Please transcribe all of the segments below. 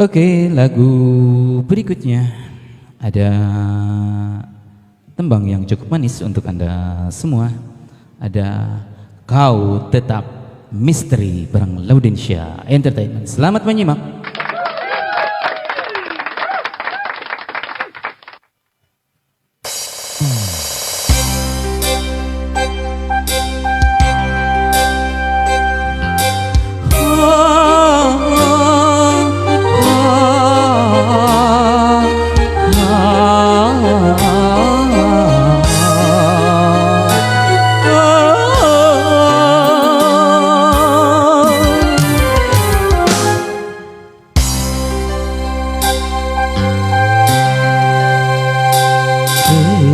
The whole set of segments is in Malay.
Oke, lagu berikutnya ada tembang yang cukup manis untuk Anda semua. Ada Kau Tetap Misteri bareng Laudensia Entertainment. Selamat menyimak.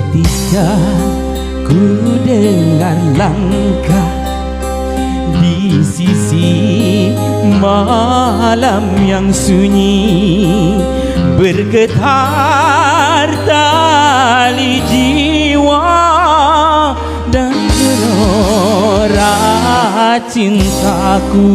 Ketika ku dengar langkah di sisi malam yang sunyi, bergetar tali jiwa dan gelora cintaku.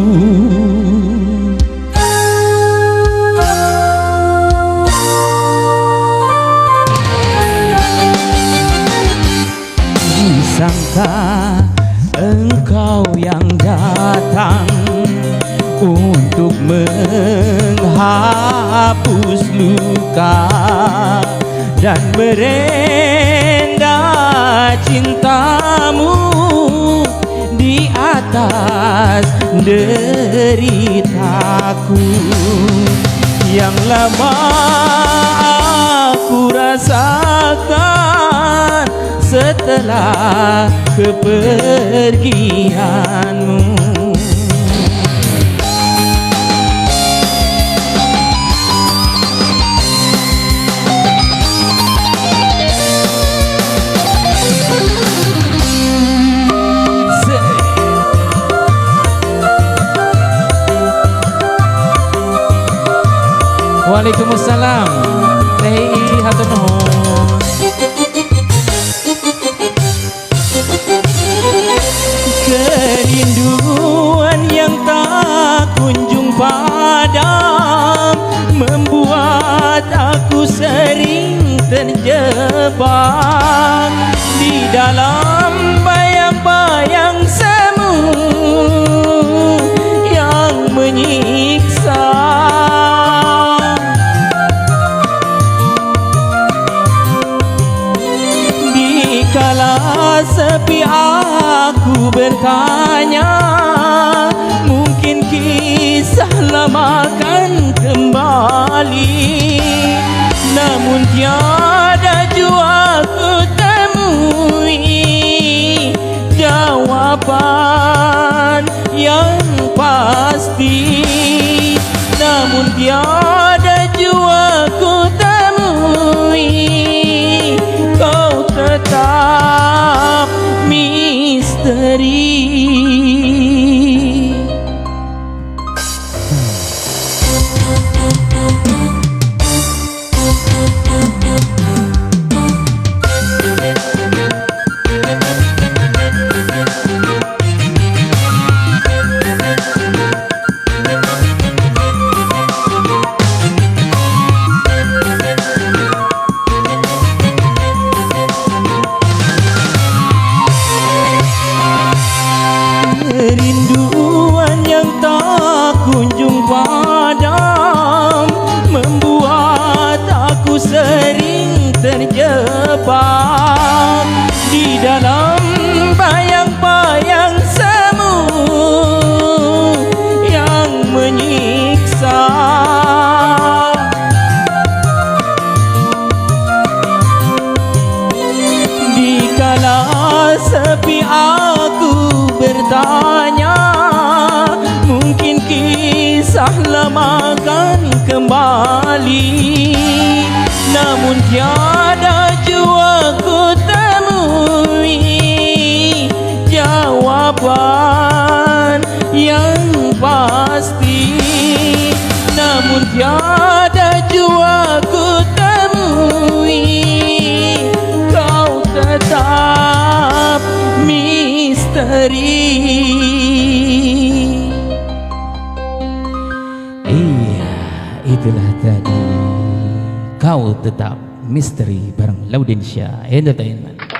Sangka engkau yang datang untuk menghapus luka dan merenda cintamu di atas deritaku yang lama aku rasakan setelah kepergianmu. Waalaikumsalam. Hatur nuhun. Kerinduan yang tak kunjung padam membuat aku sering terjebak di dalam bayang-bayang semu yang menyiksa. Dikala sepi aku bertanya, mungkin kisah lama akan kembali, namun tiada jua ku temui jawapan yang pasti, namun tiada jua ku temui. Kau tetap misteri. Kerinduan yang tak kunjung padam membuat aku sering terjebak di dalam bayang-bayang semu yang menyiksa. Dikala sepi aku bertanya, mungkin kisah lama akan kembali, namun tiada jua ku temui jawapan yang pasti, namun tiada jua ku temui. Kau tetap misteri. Iya, itulah tadi Kau Tetap Misteri bareng Laudensia Entertainment.